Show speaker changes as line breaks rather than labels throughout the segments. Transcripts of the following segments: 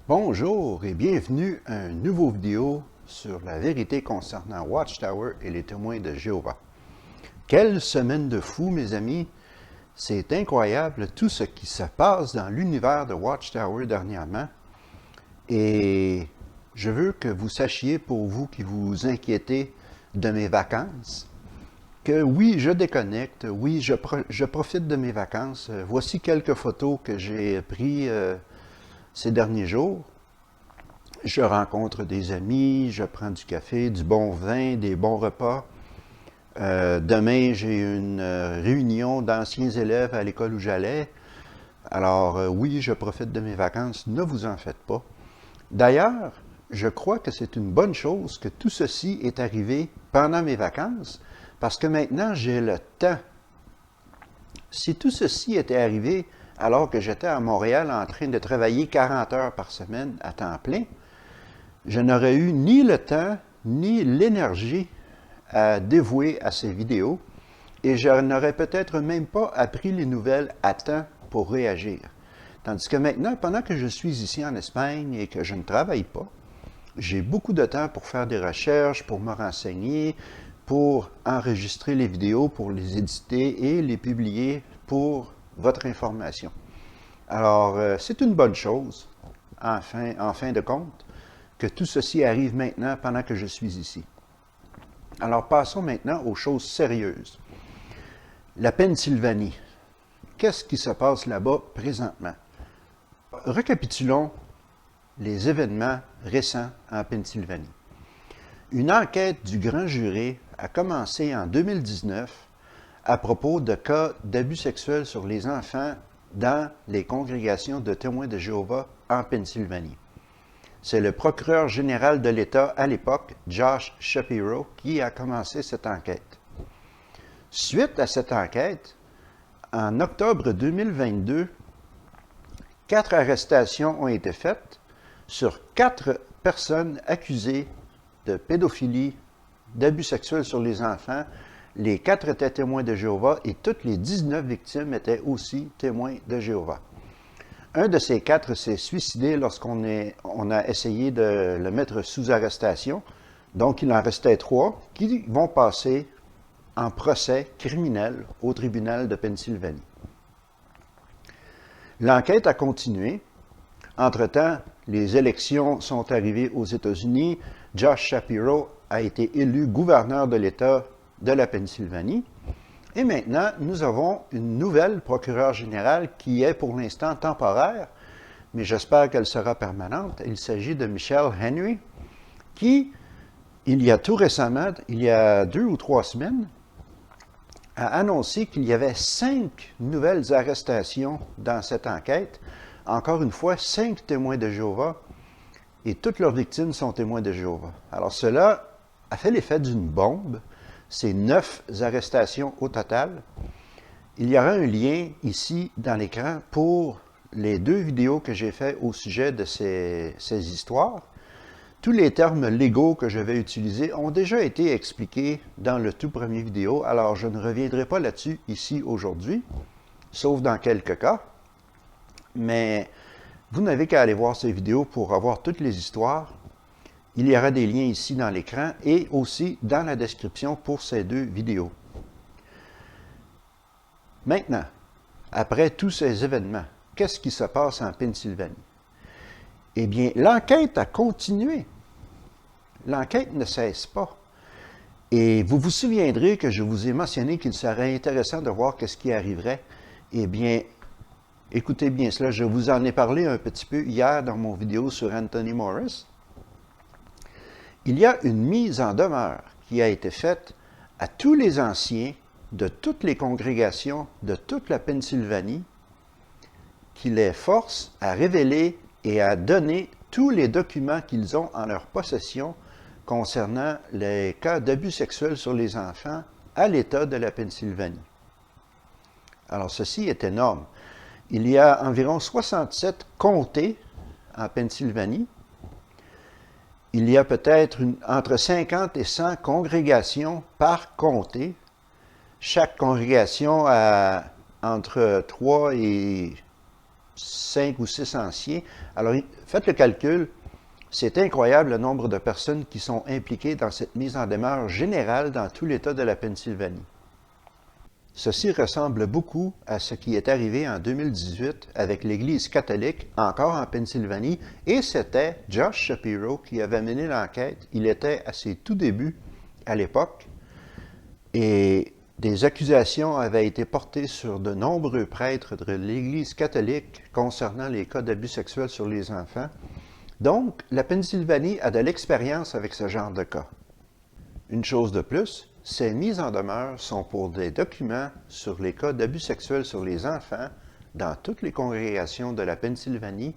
Bonjour et bienvenue à une nouvelle vidéo sur la vérité concernant Watchtower et les témoins de Jéhovah. Quelle semaine de fou, mes amis! C'est incroyable tout ce qui se passe dans l'univers de Watchtower dernièrement. Et je veux que vous sachiez, pour vous qui vous inquiétez de mes vacances, que oui, je déconnecte, oui, je profite de mes vacances. Voici quelques photos que j'ai prises ces derniers jours. Je rencontre des amis, je prends du café, du bon vin, des bons repas. Demain, j'ai une réunion d'anciens élèves à l'école où j'allais. Alors oui, je profite de mes vacances, ne vous en faites pas. D'ailleurs, je crois que c'est une bonne chose que tout ceci est arrivé pendant mes vacances, parce que maintenant j'ai le temps. Si tout ceci était arrivé alors que j'étais à Montréal en train de travailler 40 heures par semaine à temps plein, je n'aurais eu ni le temps ni l'énergie à dévouer à ces vidéos et je n'aurais peut-être même pas appris les nouvelles à temps pour réagir. Tandis que maintenant, pendant que je suis ici en Espagne et que je ne travaille pas, j'ai beaucoup de temps pour faire des recherches, pour me renseigner, pour enregistrer les vidéos, pour les éditer et les publier pour votre information. Alors, c'est une bonne chose, en fin de compte, que tout ceci arrive maintenant pendant que je suis ici. Alors, passons maintenant aux choses sérieuses. La Pennsylvanie. Qu'est-ce qui se passe là-bas présentement? Récapitulons les événements récents en Pennsylvanie. Une enquête du grand jury a commencé en 2019 à propos de cas d'abus sexuels sur les enfants dans les congrégations de témoins de Jéhovah en Pennsylvanie. C'est le procureur général de l'État à l'époque, Josh Shapiro, qui a commencé cette enquête. Suite à cette enquête, en octobre 2022, 4 arrestations ont été faites sur 4 personnes accusées de pédophilie, d'abus sexuels sur les enfants. Les 4 étaient témoins de Jéhovah et toutes les 19 victimes étaient aussi témoins de Jéhovah. Un de ces 4 s'est suicidé lorsqu'on a essayé de le mettre sous arrestation. Donc, il en restait 3 qui vont passer en procès criminel au tribunal de Pennsylvanie. L'enquête a continué. Entre-temps, les élections sont arrivées aux États-Unis. Josh Shapiro a été élu gouverneur de l'État de la Pennsylvanie. Et maintenant, nous avons une nouvelle procureure générale qui est pour l'instant temporaire, mais j'espère qu'elle sera permanente. Il s'agit de Michelle Henry, qui, il y a tout récemment, il y a 2 ou 3 semaines, a annoncé qu'il y avait 5 nouvelles arrestations dans cette enquête. Encore une fois, 5 témoins de Jéhovah, et toutes leurs victimes sont témoins de Jéhovah. Alors cela a fait l'effet d'une bombe. C'est 9 arrestations au total. Il y aura un lien ici dans l'écran pour les 2 vidéos que j'ai faites au sujet de ces histoires. Tous les termes légaux que je vais utiliser ont déjà été expliqués dans le tout premier vidéo, alors je ne reviendrai pas là-dessus ici aujourd'hui, sauf dans quelques cas. Mais vous n'avez qu'à aller voir ces vidéos pour avoir toutes les histoires. Il y aura des liens ici dans l'écran et aussi dans la description pour ces 2 vidéos. Maintenant, après tous ces événements, qu'est-ce qui se passe en Pennsylvanie? Eh bien, l'enquête a continué. L'enquête ne cesse pas. Et vous vous souviendrez que je vous ai mentionné qu'il serait intéressant de voir ce qui arriverait. Eh bien, écoutez bien cela, je vous en ai parlé un petit peu hier dans mon vidéo sur Anthony Morris. Il y a une mise en demeure qui a été faite à tous les anciens de toutes les congrégations de toute la Pennsylvanie qui les force à révéler et à donner tous les documents qu'ils ont en leur possession concernant les cas d'abus sexuels sur les enfants à l'État de la Pennsylvanie. Alors, ceci est énorme. Il y a environ 67 comtés en Pennsylvanie. Il y a peut-être entre 50 et 100 congrégations par comté. Chaque congrégation a entre 3 et 5 ou 6 anciens. Alors, faites le calcul. C'est incroyable le nombre de personnes qui sont impliquées dans cette mise en demeure générale dans tout l'État de la Pennsylvanie. Ceci ressemble beaucoup à ce qui est arrivé en 2018 avec l'Église catholique, encore en Pennsylvanie, et c'était Josh Shapiro qui avait mené l'enquête. Il était à ses tout débuts à l'époque, et des accusations avaient été portées sur de nombreux prêtres de l'Église catholique concernant les cas d'abus sexuels sur les enfants. Donc, la Pennsylvanie a de l'expérience avec ce genre de cas. Une chose de plus, ces mises en demeure sont pour des documents sur les cas d'abus sexuels sur les enfants dans toutes les congrégations de la Pennsylvanie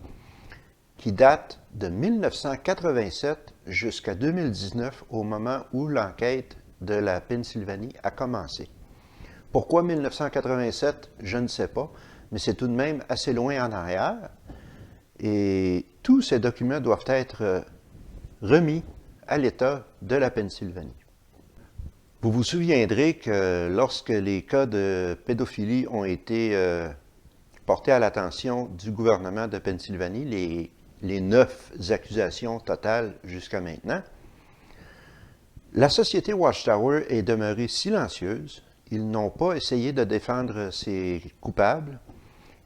qui datent de 1987 jusqu'à 2019 au moment où l'enquête de la Pennsylvanie a commencé. Pourquoi 1987? Je ne sais pas, mais c'est tout de même assez loin en arrière. Et tous ces documents doivent être remis à l'État de la Pennsylvanie. Vous vous souviendrez que lorsque les cas de pédophilie ont été portés à l'attention du gouvernement de Pennsylvanie, les 9 accusations totales jusqu'à maintenant, la société Watchtower est demeurée silencieuse. Ils n'ont pas essayé de défendre ces coupables.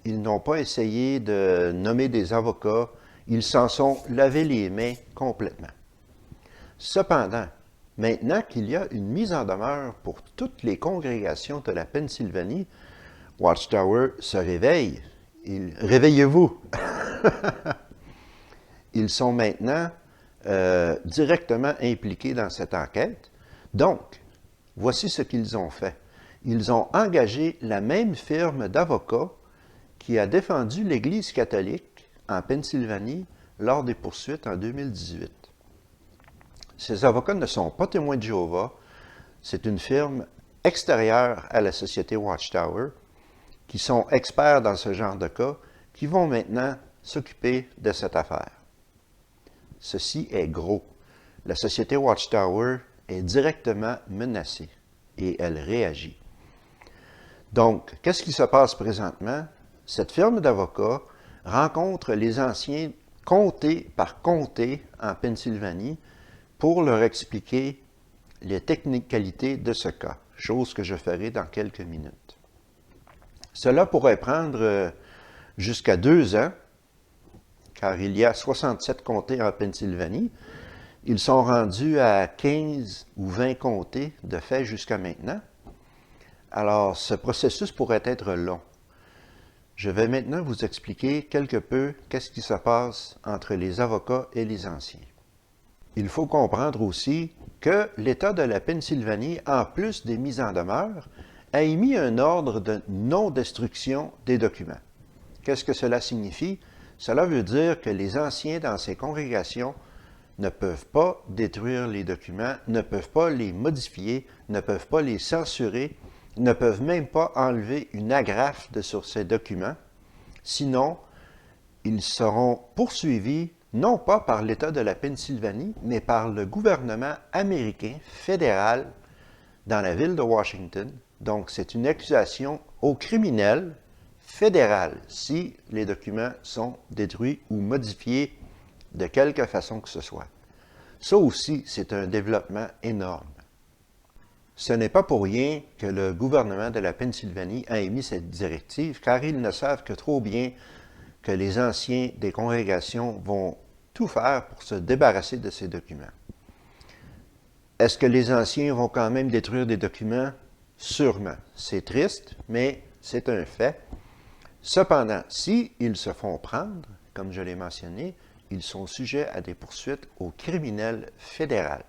Ils n'ont pas essayé de nommer des avocats. Ils s'en sont lavé les mains complètement. Cependant, maintenant qu'il y a une mise en demeure pour toutes les congrégations de la Pennsylvanie, Watchtower se réveille. Réveillez-vous! Ils sont maintenant directement impliqués dans cette enquête. Donc, voici ce qu'ils ont fait. Ils ont engagé la même firme d'avocats qui a défendu l'Église catholique en Pennsylvanie lors des poursuites en 2018. Ces avocats ne sont pas témoins de Jéhovah. C'est une firme extérieure à la société Watchtower qui sont experts dans ce genre de cas, qui vont maintenant s'occuper de cette affaire. Ceci est gros. La société Watchtower est directement menacée et elle réagit. Donc, qu'est-ce qui se passe présentement? Cette firme d'avocats rencontre les anciens comté par comté en Pennsylvanie pour leur expliquer les technicalités de ce cas, chose que je ferai dans quelques minutes. Cela pourrait prendre jusqu'à 2 ans, car il y a 67 comtés en Pennsylvanie. Ils sont rendus à 15 ou 20 comtés de fait jusqu'à maintenant. Alors, ce processus pourrait être long. Je vais maintenant vous expliquer quelque peu qu'est-ce qui se passe entre les avocats et les anciens. Il faut comprendre aussi que l'État de la Pennsylvanie, en plus des mises en demeure, a émis un ordre de non-destruction des documents. Qu'est-ce que cela signifie? Cela veut dire que les anciens dans ces congrégations ne peuvent pas détruire les documents, ne peuvent pas les modifier, ne peuvent pas les censurer, ne peuvent même pas enlever une agrafe sur ces documents. Sinon, ils seront poursuivis non pas par l'État de la Pennsylvanie, mais par le gouvernement américain fédéral dans la ville de Washington. Donc, c'est une accusation au criminel fédéral si les documents sont détruits ou modifiés de quelque façon que ce soit. Ça aussi, c'est un développement énorme. Ce n'est pas pour rien que le gouvernement de la Pennsylvanie a émis cette directive, car ils ne savent que trop bien que les anciens des congrégations vont tout faire pour se débarrasser de ces documents. Est-ce que les anciens vont quand même détruire des documents? Sûrement. C'est triste, mais c'est un fait. Cependant, s'ils se font prendre, comme je l'ai mentionné, ils sont sujets à des poursuites au criminel fédéral.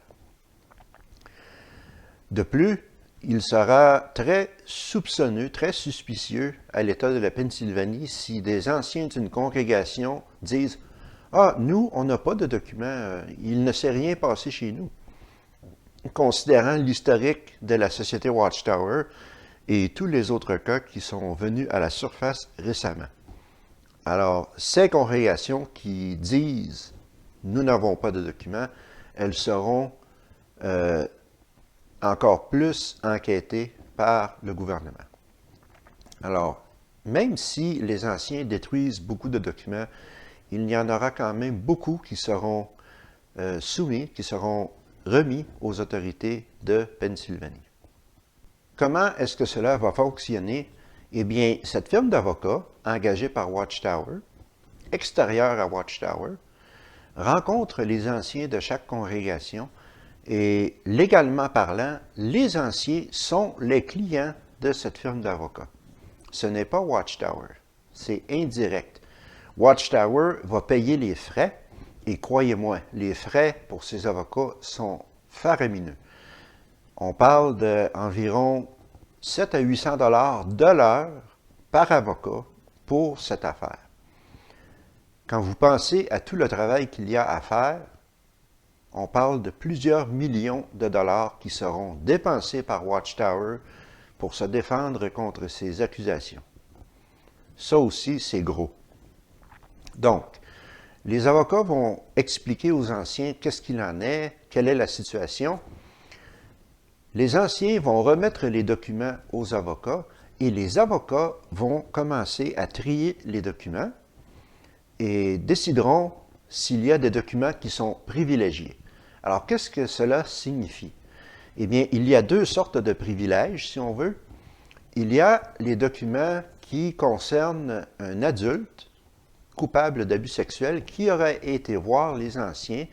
De plus, il sera très soupçonneux, très suspicieux à l'État de la Pennsylvanie si des anciens d'une congrégation disent « Ah, nous, on n'a pas de documents, il ne s'est rien passé chez nous », considérant l'historique de la société Watchtower et tous les autres cas qui sont venus à la surface récemment. Alors, ces congrégations qui disent « Nous n'avons pas de documents », elles seront encore plus enquêtées par le gouvernement. Alors, même si les anciens détruisent beaucoup de documents, il y en aura quand même beaucoup qui seront soumis, qui seront remis aux autorités de Pennsylvanie. Comment est-ce que cela va fonctionner? Eh bien, cette firme d'avocats, engagée par Watchtower, extérieure à Watchtower, rencontre les anciens de chaque congrégation et, légalement parlant, les anciens sont les clients de cette firme d'avocats. Ce n'est pas Watchtower, c'est indirect. Watchtower va payer les frais, et croyez-moi, les frais pour ces avocats sont faramineux. On parle d'environ 7 à 800 $ de l'heure par avocat pour cette affaire. Quand vous pensez à tout le travail qu'il y a à faire, on parle de plusieurs millions de dollars qui seront dépensés par Watchtower pour se défendre contre ces accusations. Ça aussi, c'est gros. Donc, les avocats vont expliquer aux anciens qu'est-ce qu'il en est, quelle est la situation. Les anciens vont remettre les documents aux avocats et les avocats vont commencer à trier les documents et décideront s'il y a des documents qui sont privilégiés. Alors, qu'est-ce que cela signifie? Eh bien, il y a deux sortes de privilèges, si on veut. Il y a les documents qui concernent un adulte coupable d'abus sexuels qui aurait été voir les anciens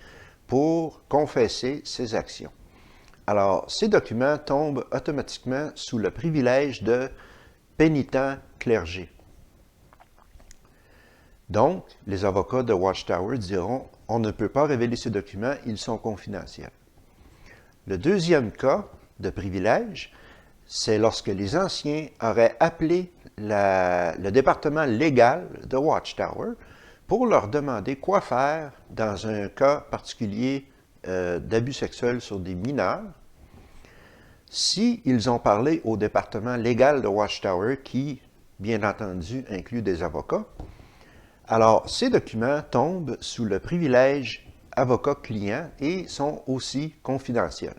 pour confesser ses actions. Alors, ces documents tombent automatiquement sous le privilège de pénitent clergé. Donc, les avocats de Watchtower diront « On ne peut pas révéler ces documents, ils sont confidentiels ». Le deuxième cas de privilège, c'est lorsque les anciens auraient appelé le département légal de Watchtower pour leur demander quoi faire dans un cas particulier d'abus sexuels sur des mineurs. S'ils ont parlé au département légal de Watchtower, qui, bien entendu, inclut des avocats, alors ces documents tombent sous le privilège avocat-client et sont aussi confidentiels.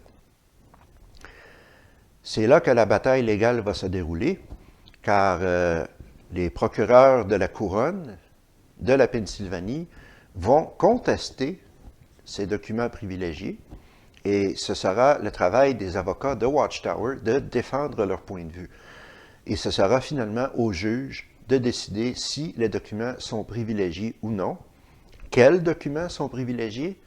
C'est là que la bataille légale va se dérouler, car les procureurs de la couronne de la Pennsylvanie vont contester ces documents privilégiés et ce sera le travail des avocats de Watchtower de défendre leur point de vue. Et ce sera finalement au juge de décider si les documents sont privilégiés ou non, quels documents sont privilégiés,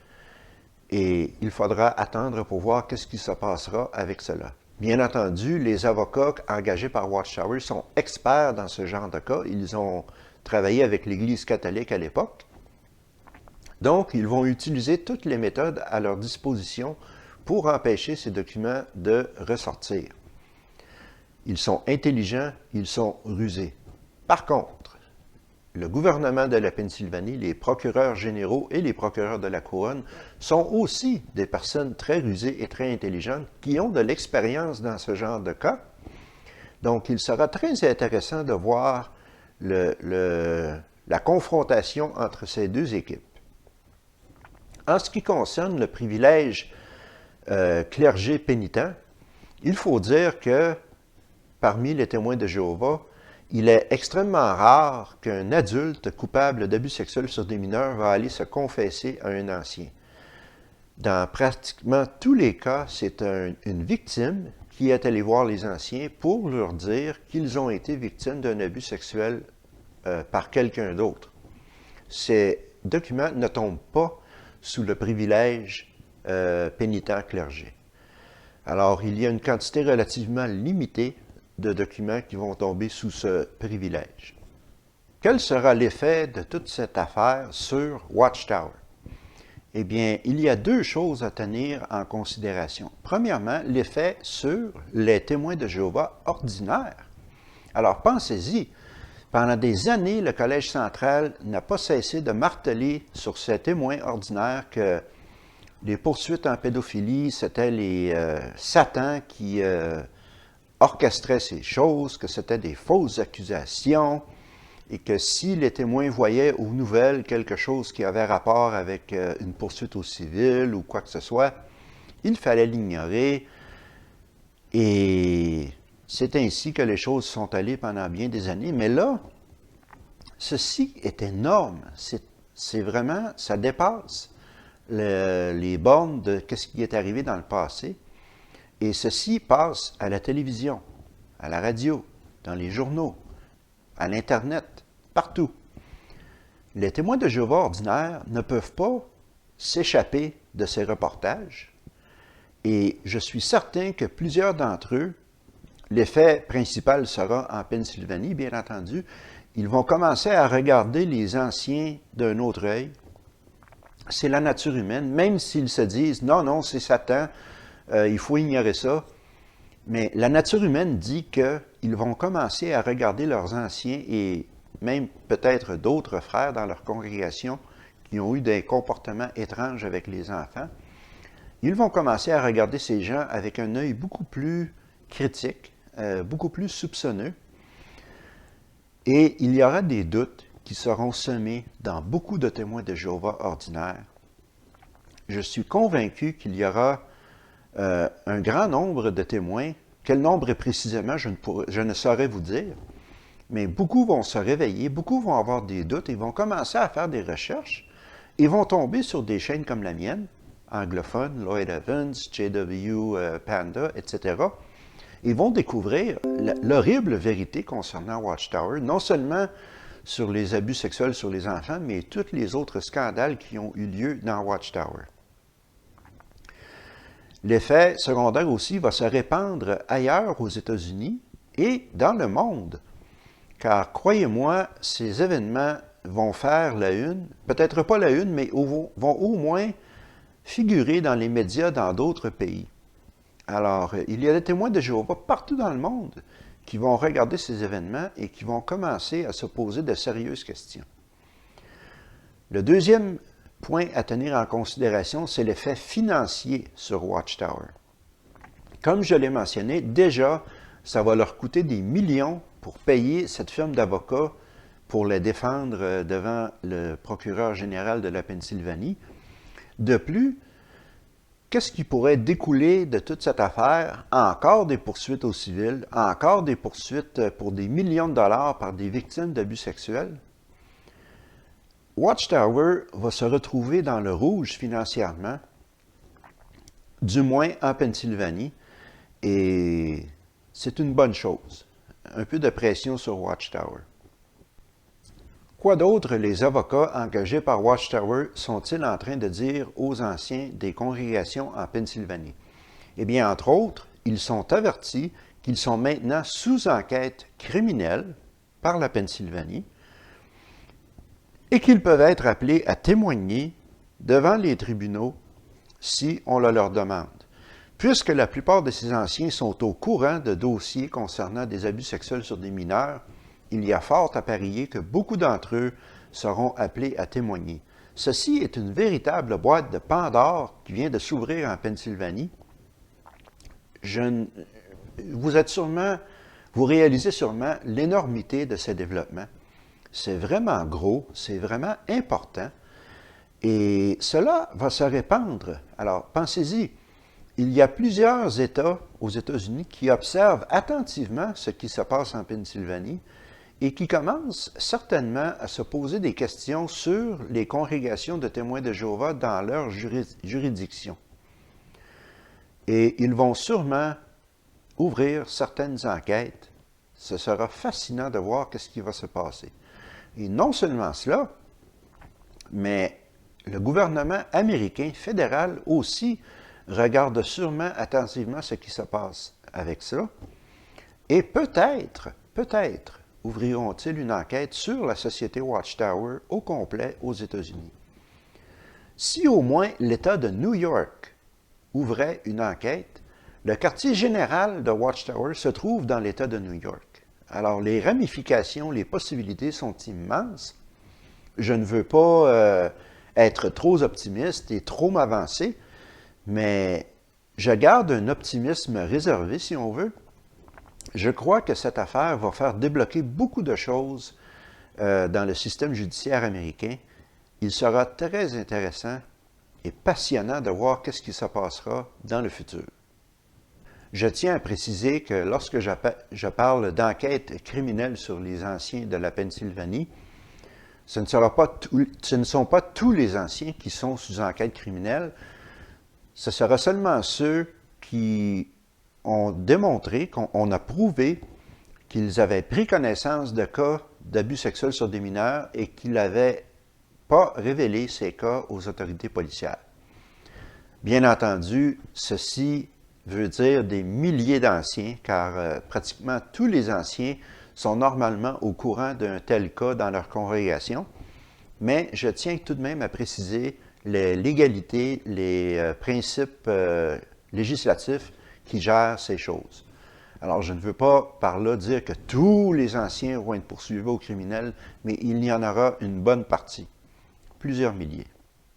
et il faudra attendre pour voir qu'est-ce qui se passera avec cela. Bien entendu, les avocats engagés par Watchtower sont experts dans ce genre de cas. Ils ont travaillé avec l'Église catholique à l'époque. Donc, ils vont utiliser toutes les méthodes à leur disposition pour empêcher ces documents de ressortir. Ils sont intelligents, ils sont rusés. Par contre, le gouvernement de la Pennsylvanie, les procureurs généraux et les procureurs de la couronne sont aussi des personnes très rusées et très intelligentes qui ont de l'expérience dans ce genre de cas. Donc, il sera très intéressant de voir la confrontation entre ces deux équipes. En ce qui concerne le privilège clergé pénitent, il faut dire que parmi les témoins de Jéhovah, il est extrêmement rare qu'un adulte coupable d'abus sexuels sur des mineurs va aller se confesser à un ancien. Dans pratiquement tous les cas, c'est une victime qui est allée voir les anciens pour leur dire qu'ils ont été victimes d'un abus sexuel par quelqu'un d'autre. Ces documents ne tombent pas sous le privilège pénitent clergé. Alors, il y a une quantité relativement limitée de documents qui vont tomber sous ce privilège. Quel sera l'effet de toute cette affaire sur Watchtower? Eh bien, il y a deux choses à tenir en considération. Premièrement, l'effet sur les témoins de Jéhovah ordinaires. Alors, pensez-y, pendant des années, le Collège central n'a pas cessé de marteler sur ces témoins ordinaires que les poursuites en pédophilie, c'était les satans qui orchestraient ces choses, que c'était des fausses accusations, et que si les témoins voyaient aux nouvelles quelque chose qui avait rapport avec une poursuite au civil ou quoi que ce soit, il fallait l'ignorer. Et C'est ainsi que les choses sont allées pendant bien des années. Mais là, ceci est énorme. C'est vraiment, ça dépasse les bornes de ce qui est arrivé dans le passé. Et ceci passe à la télévision, à la radio, dans les journaux, à l'Internet, partout. Les témoins de Jéhovah ordinaires ne peuvent pas s'échapper de ces reportages. Et je suis certain que plusieurs d'entre eux, l'effet principal sera en Pennsylvanie, bien entendu, ils vont commencer à regarder les anciens d'un autre œil. C'est la nature humaine, même s'ils se disent « Non, non, c'est Satan, il faut ignorer ça ». Mais la nature humaine dit qu'ils vont commencer à regarder leurs anciens et même peut-être d'autres frères dans leur congrégation qui ont eu des comportements étranges avec les enfants. Ils vont commencer à regarder ces gens avec un œil beaucoup plus critique, beaucoup plus soupçonneux. Et il y aura des doutes qui seront semés dans beaucoup de témoins de Jéhovah ordinaires. Je suis convaincu qu'il y aura un grand nombre de témoins. Quel nombre précisément, je ne saurais vous dire. Mais beaucoup vont se réveiller, beaucoup vont avoir des doutes et vont commencer à faire des recherches et vont tomber sur des chaînes comme la mienne, anglophone, Lloyd Evans, J.W. Panda, etc. Ils vont découvrir l'horrible vérité concernant Watchtower, non seulement sur les abus sexuels sur les enfants, mais tous les autres scandales qui ont eu lieu dans Watchtower. L'effet secondaire aussi va se répandre ailleurs aux États-Unis et dans le monde. Car croyez-moi, ces événements vont faire la une, peut-être pas la une, mais vont au moins figurer dans les médias dans d'autres pays. Alors, il y a des témoins de Jéhovah partout dans le monde qui vont regarder ces événements et qui vont commencer à se poser de sérieuses questions. Le deuxième point à tenir en considération, c'est l'effet financier sur Watchtower. Comme je l'ai mentionné, déjà, ça va leur coûter des millions pour payer cette firme d'avocats pour les défendre devant le procureur général de la Pennsylvanie. De plus, qu'est-ce qui pourrait découler de toute cette affaire? Encore des poursuites au civil, encore des poursuites pour des millions de dollars par des victimes d'abus sexuels. Watchtower va se retrouver dans le rouge financièrement, du moins en Pennsylvanie, et c'est une bonne chose. Un peu de pression sur Watchtower. Quoi d'autre les avocats engagés par Watchtower sont-ils en train de dire aux anciens des congrégations en Pennsylvanie? Eh bien, entre autres, ils sont avertis qu'ils sont maintenant sous enquête criminelle par la Pennsylvanie et qu'ils peuvent être appelés à témoigner devant les tribunaux si on le leur demande. Puisque la plupart de ces anciens sont au courant de dossiers concernant des abus sexuels sur des mineurs, il y a fort à parier que beaucoup d'entre eux seront appelés à témoigner. Ceci est une véritable boîte de Pandore qui vient de s'ouvrir en Pennsylvanie. Vous réalisez sûrement l'énormité de ces développements. C'est vraiment gros, c'est vraiment important, et cela va se répandre. Alors, pensez-y. Il y a plusieurs États aux États-Unis qui observent attentivement ce qui se passe en Pennsylvanie et qui commencent certainement à se poser des questions sur les congrégations de témoins de Jéhovah dans leur juridiction. Et ils vont sûrement ouvrir certaines enquêtes. Ce sera fascinant de voir ce qui va se passer. Et non seulement cela, mais le gouvernement américain fédéral aussi regarde sûrement attentivement ce qui se passe avec ça. Et peut-être, ouvriront-ils une enquête sur la société Watchtower au complet aux États-Unis. Si au moins l'État de New York ouvrait une enquête, le quartier général de Watchtower se trouve dans l'État de New York. Alors les ramifications, les possibilités sont immenses. Je ne veux pas être trop optimiste et trop m'avancer, mais je garde un optimisme réservé, si on veut. Je crois que cette affaire va faire débloquer beaucoup de choses dans le système judiciaire américain. Il sera très intéressant et passionnant de voir ce qui se passera dans le futur. Je tiens à préciser que lorsque je parle d'enquête criminelle sur les anciens de la Pennsylvanie, ce ne sont pas tous les anciens qui sont sous enquête criminelle. Ce sera seulement ceux qui ont démontré, qu'on a prouvé qu'ils avaient pris connaissance de cas d'abus sexuels sur des mineurs et qu'ils n'avaient pas révélé ces cas aux autorités policières. Bien entendu, ceci veut dire des milliers d'anciens, car pratiquement tous les anciens sont normalement au courant d'un tel cas dans leur congrégation, mais je tiens tout de même à préciser les légalités, les principes législatifs qui gèrent ces choses. Alors, je ne veux pas par là dire que tous les anciens vont être poursuivis au criminel, mais il y en aura une bonne partie, plusieurs milliers.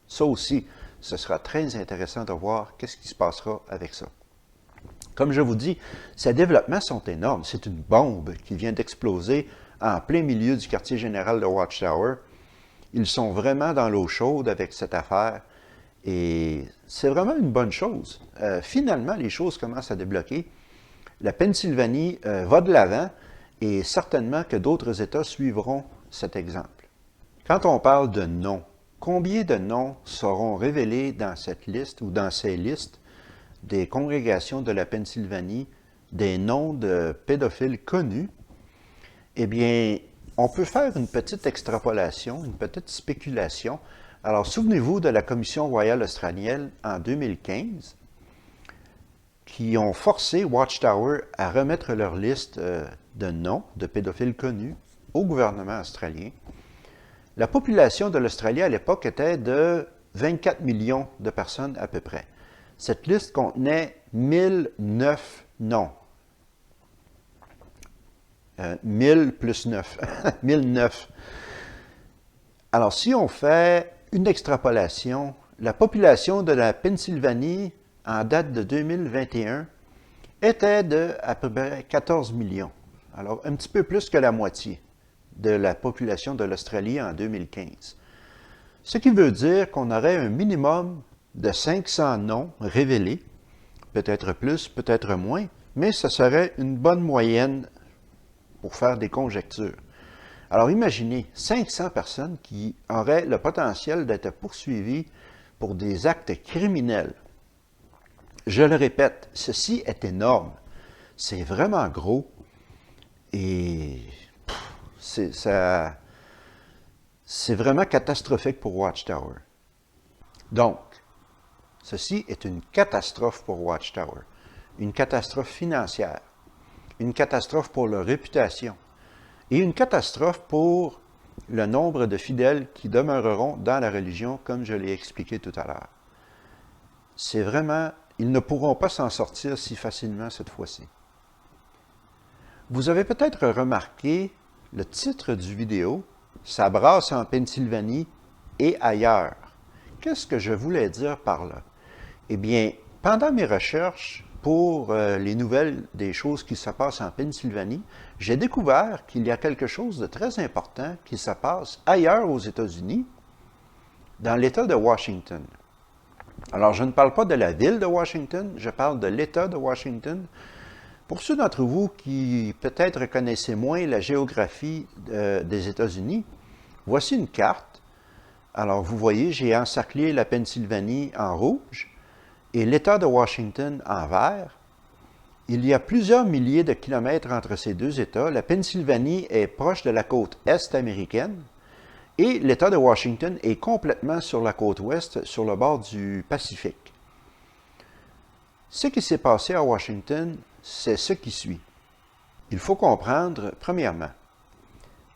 Ça aussi, ce sera très intéressant de voir qu'est-ce qui se passera avec ça. Comme je vous dis, ces développements sont énormes. C'est une bombe qui vient d'exploser en plein milieu du quartier général de Watchtower. Ils sont vraiment dans l'eau chaude avec cette affaire et c'est vraiment une bonne chose. Finalement, les choses commencent à débloquer. La Pennsylvanie va de l'avant et certainement que d'autres États suivront cet exemple. Quand on parle de noms, combien de noms seront révélés dans cette liste ou dans ces listes des congrégations de la Pennsylvanie, des noms de pédophiles connus? Eh bien, on peut faire une petite extrapolation, une petite spéculation. Alors, souvenez-vous de la Commission royale australienne en 2015, qui ont forcé Watchtower à remettre leur liste de noms de pédophiles connus au gouvernement australien. La population de l'Australie à l'époque était de 24 millions de personnes à peu près. Cette liste contenait 1009 noms. 1000 plus 9. 1009. Alors, si on fait une extrapolation, la population de la Pennsylvanie en date de 2021 était de à peu près 14 millions. Alors, un petit peu plus que la moitié de la population de l'Australie en 2015. Ce qui veut dire qu'on aurait un minimum de 500 noms révélés, peut-être plus, peut-être moins, mais ce serait une bonne moyenne pour faire des conjectures. Alors imaginez 500 personnes qui auraient le potentiel d'être poursuivies pour des actes criminels. Je le répète, ceci est énorme. C'est vraiment gros et c'est vraiment catastrophique pour Watchtower. Donc, ceci est une catastrophe pour Watchtower, une catastrophe financière, une catastrophe pour leur réputation et une catastrophe pour le nombre de fidèles qui demeureront dans la religion, comme je l'ai expliqué tout à l'heure. C'est vraiment, ils ne pourront pas s'en sortir si facilement cette fois-ci. Vous avez peut-être remarqué le titre du vidéo, « Ça brasse en Pennsylvanie et ailleurs ». Qu'est-ce que je voulais dire par là? Eh bien, pendant mes recherches pour les nouvelles des choses qui se passent en Pennsylvanie, j'ai découvert qu'il y a quelque chose de très important qui se passe ailleurs aux États-Unis, dans l'État de Washington. Alors, je ne parle pas de la ville de Washington, je parle de l'État de Washington. Pour ceux d'entre vous qui peut-être connaissez moins la géographie des États-Unis, voici une carte. Alors, vous voyez, j'ai encerclé la Pennsylvanie en rouge et l'État de Washington en vert. Il y a plusieurs milliers de kilomètres entre ces deux États. La Pennsylvanie est proche de la côte est américaine et l'État de Washington est complètement sur la côte ouest, sur le bord du Pacifique. Ce qui s'est passé à Washington, c'est ce qui suit. Il faut comprendre, premièrement,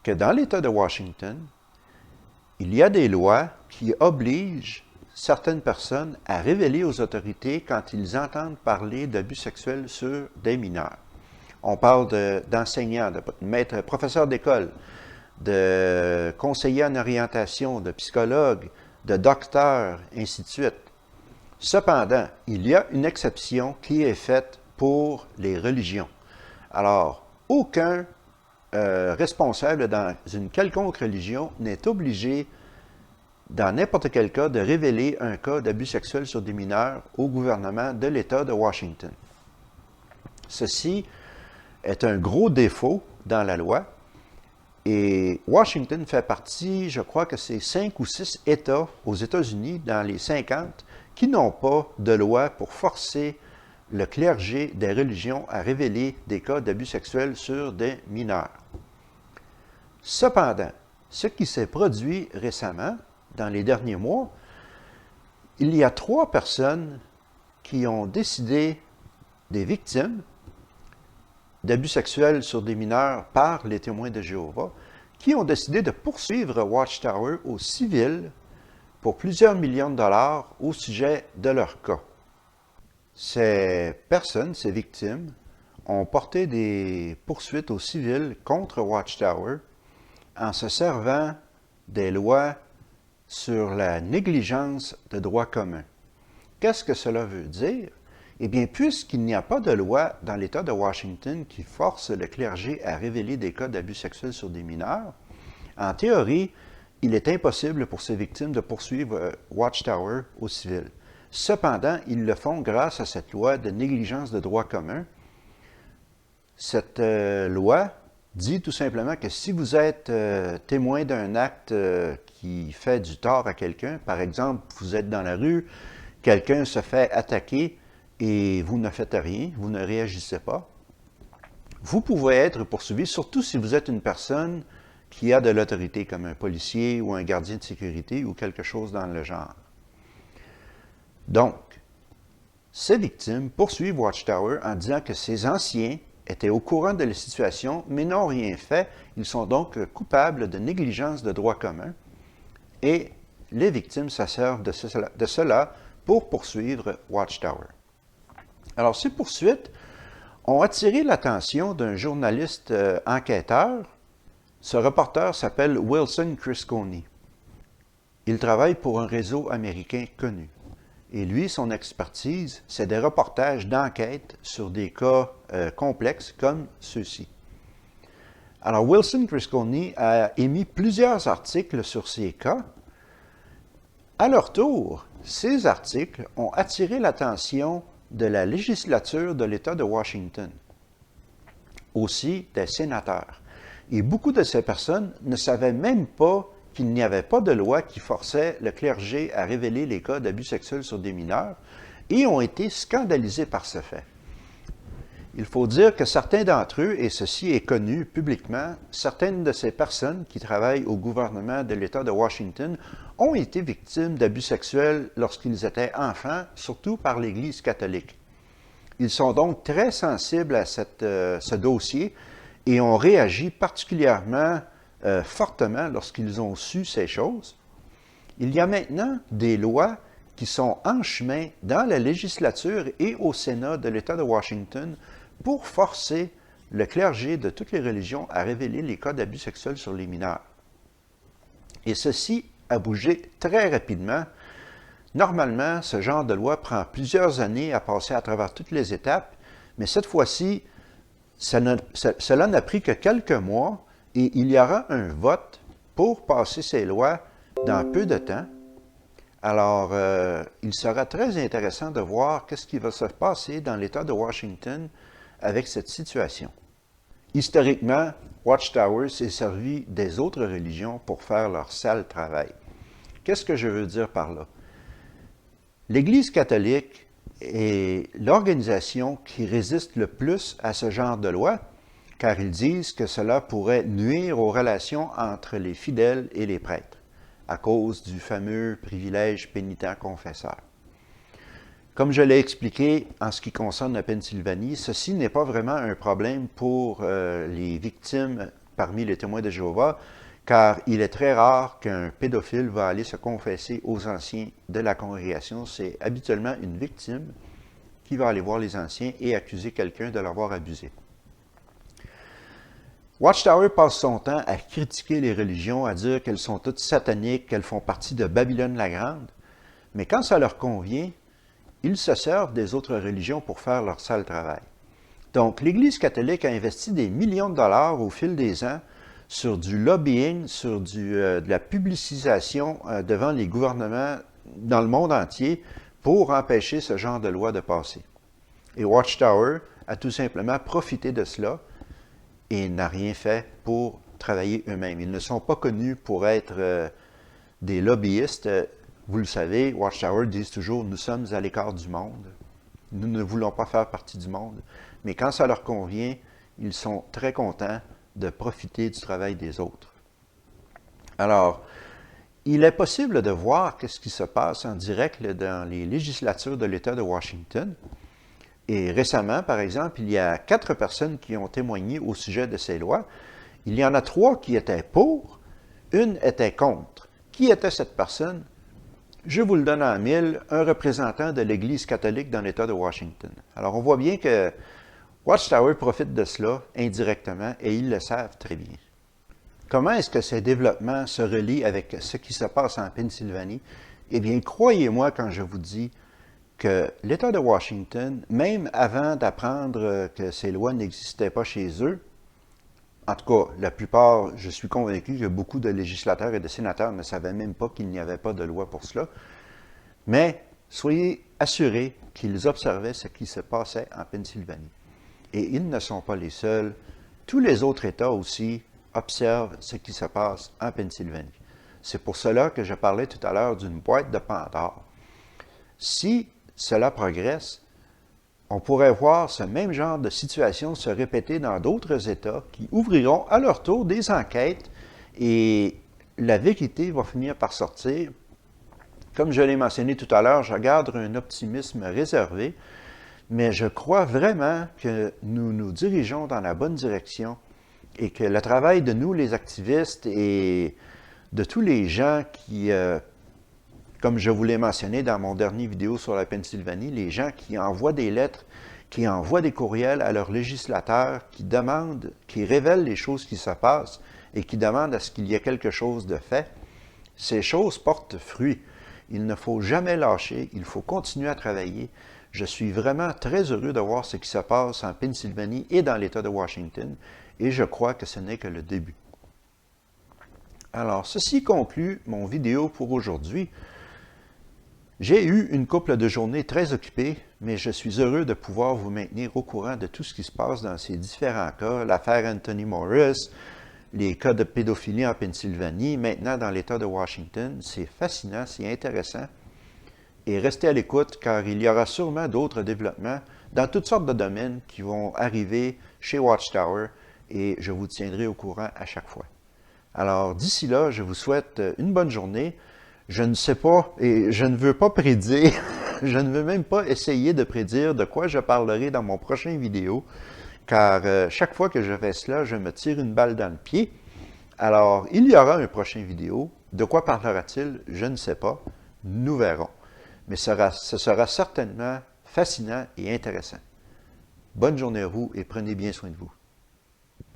que dans l'État de Washington, il y a des lois qui obligent certaines personnes à révéler aux autorités quand ils entendent parler d'abus sexuels sur des mineurs. On parle d'enseignants, de maîtres, professeurs d'école, de conseillers en orientation, de psychologues, de docteurs, ainsi de suite. Cependant, il y a une exception qui est faite pour les religions. Alors, aucun responsable dans une quelconque religion n'est obligé, dans n'importe quel cas, de révéler un cas d'abus sexuel sur des mineurs au gouvernement de l'État de Washington. Ceci est un gros défaut dans la loi et Washington fait partie, je crois que c'est 5 ou 6 États aux États-Unis dans les 50 qui n'ont pas de loi pour forcer le clergé des religions à révéler des cas d'abus sexuels sur des mineurs. Cependant, ce qui s'est produit récemment, dans les derniers mois, il y a 3 personnes qui ont décidé, des victimes d'abus sexuels sur des mineurs par les témoins de Jéhovah, qui ont décidé de poursuivre Watchtower au civil pour plusieurs millions de dollars au sujet de leur cas. Ces personnes, ces victimes, ont porté des poursuites au civil contre Watchtower en se servant des lois sur la négligence de droit commun. Qu'est-ce que cela veut dire? Eh bien, puisqu'il n'y a pas de loi dans l'État de Washington qui force le clergé à révéler des cas d'abus sexuels sur des mineurs, en théorie, il est impossible pour ces victimes de poursuivre Watchtower au civil. Cependant, ils le font grâce à cette loi de négligence de droit commun. Cette loi dit tout simplement que si vous êtes témoin d'un acte qui fait du tort à quelqu'un, par exemple, vous êtes dans la rue, quelqu'un se fait attaquer et vous ne faites rien, vous ne réagissez pas, vous pouvez être poursuivi, surtout si vous êtes une personne qui a de l'autorité, comme un policier ou un gardien de sécurité ou quelque chose dans le genre. Donc, ces victimes poursuivent Watchtower en disant que ces anciens étaient au courant de la situation, mais n'ont rien fait. Ils sont donc coupables de négligence de droit commun. Et les victimes se servent de cela pour poursuivre Watchtower. Alors, ces poursuites ont attiré l'attention d'un journaliste enquêteur. Ce reporter s'appelle Wilson Crisconi. Il travaille pour un réseau américain connu. Et lui, son expertise, c'est des reportages d'enquête sur des cas complexes comme ceux-ci. Alors, Wilson Crisconi a émis plusieurs articles sur ces cas. À leur tour, ces articles ont attiré l'attention de la législature de l'État de Washington, aussi des sénateurs. Et beaucoup de ces personnes ne savaient même pas qu'il n'y avait pas de loi qui forçait le clergé à révéler les cas d'abus sexuels sur des mineurs et ont été scandalisés par ce fait. Il faut dire que certains d'entre eux, et ceci est connu publiquement, certaines de ces personnes qui travaillent au gouvernement de l'État de Washington ont été victimes d'abus sexuels lorsqu'ils étaient enfants, surtout par l'Église catholique. Ils sont donc très sensibles à ce dossier et ont réagi particulièrement fortement lorsqu'ils ont su ces choses. Il y a maintenant des lois qui sont en chemin dans la législature et au Sénat de l'État de Washington pour forcer le clergé de toutes les religions à révéler les cas d'abus sexuels sur les mineurs. Et ceci a bougé très rapidement. Normalement, ce genre de loi prend plusieurs années à passer à travers toutes les étapes, mais cette fois-ci, cela n'a pris que quelques mois et il y aura un vote pour passer ces lois dans peu de temps. Alors, il sera très intéressant de voir ce qui va se passer dans l'État de Washington avec cette situation. Historiquement, Watchtower s'est servi des autres religions pour faire leur sale travail. Qu'est-ce que je veux dire par là? L'Église catholique est l'organisation qui résiste le plus à ce genre de loi, car ils disent que cela pourrait nuire aux relations entre les fidèles et les prêtres, à cause du fameux privilège pénitent-confesseur. Comme je l'ai expliqué en ce qui concerne la Pennsylvanie, ceci n'est pas vraiment un problème pour les victimes parmi les témoins de Jéhovah, car il est très rare qu'un pédophile va aller se confesser aux anciens de la congrégation. C'est habituellement une victime qui va aller voir les anciens et accuser quelqu'un de l'avoir abusé. Watchtower passe son temps à critiquer les religions, à dire qu'elles sont toutes sataniques, qu'elles font partie de Babylone la Grande, mais quand ça leur convient, ils se servent des autres religions pour faire leur sale travail. Donc, l'Église catholique a investi des millions de dollars au fil des ans sur du lobbying, sur de la publicisation devant les gouvernements dans le monde entier pour empêcher ce genre de loi de passer. Et Watchtower a tout simplement profité de cela et n'a rien fait pour travailler eux-mêmes. Ils ne sont pas connus pour être des lobbyistes. Vous le savez, Watchtower disent toujours « Nous sommes à l'écart du monde. Nous ne voulons pas faire partie du monde. » Mais quand ça leur convient, ils sont très contents de profiter du travail des autres. Alors, il est possible de voir ce qui se passe en direct dans les législatures de l'État de Washington. Et récemment, par exemple, il y a 4 personnes qui ont témoigné au sujet de ces lois. Il y en a 3 qui étaient pour, une était contre. Qui était cette personne? Je vous le donne en mille, un représentant de l'Église catholique dans l'État de Washington. Alors, on voit bien que Watchtower profite de cela indirectement et ils le savent très bien. Comment est-ce que ces développements se relient avec ce qui se passe en Pennsylvanie? Eh bien, croyez-moi quand je vous dis que l'État de Washington, même avant d'apprendre que ces lois n'existaient pas chez eux, en tout cas, la plupart, je suis convaincu que beaucoup de législateurs et de sénateurs ne savaient même pas qu'il n'y avait pas de loi pour cela, mais soyez assurés qu'ils observaient ce qui se passait en Pennsylvanie. Et ils ne sont pas les seuls. Tous les autres États aussi observent ce qui se passe en Pennsylvanie. C'est pour cela que je parlais tout à l'heure d'une boîte de Pandore. Si cela progresse, on pourrait voir ce même genre de situation se répéter dans d'autres États qui ouvriront à leur tour des enquêtes et la vérité va finir par sortir. Comme je l'ai mentionné tout à l'heure, je garde un optimisme réservé, mais je crois vraiment que nous nous dirigeons dans la bonne direction et que le travail de nous, les activistes, et de tous les gens qui, comme je vous l'ai mentionné dans mon dernier vidéo sur la Pennsylvanie, les gens qui envoient des lettres, qui envoient des courriels à leurs législateurs, qui demandent, qui révèlent les choses qui se passent et qui demandent à ce qu'il y ait quelque chose de fait, ces choses portent fruit. Il ne faut jamais lâcher, il faut continuer à travailler. Je suis vraiment très heureux de voir ce qui se passe en Pennsylvanie et dans l'État de Washington, et je crois que ce n'est que le début. Alors, ceci conclut mon vidéo pour aujourd'hui. J'ai eu une couple de journées très occupées, mais je suis heureux de pouvoir vous maintenir au courant de tout ce qui se passe dans ces différents cas, l'affaire Anthony Morris, les cas de pédophilie en Pennsylvanie, maintenant dans l'État de Washington. C'est fascinant, c'est intéressant. Et restez à l'écoute car il y aura sûrement d'autres développements dans toutes sortes de domaines qui vont arriver chez Watchtower et je vous tiendrai au courant à chaque fois. Alors d'ici là, je vous souhaite une bonne journée. Je ne sais pas et je ne veux pas prédire, je ne veux même pas essayer de prédire de quoi je parlerai dans mon prochain vidéo, car chaque fois que je fais cela, je me tire une balle dans le pied. Alors, il y aura un prochain vidéo. De quoi parlera-t-il? Je ne sais pas. Nous verrons. Mais ce sera certainement fascinant et intéressant. Bonne journée à vous et prenez bien soin de vous.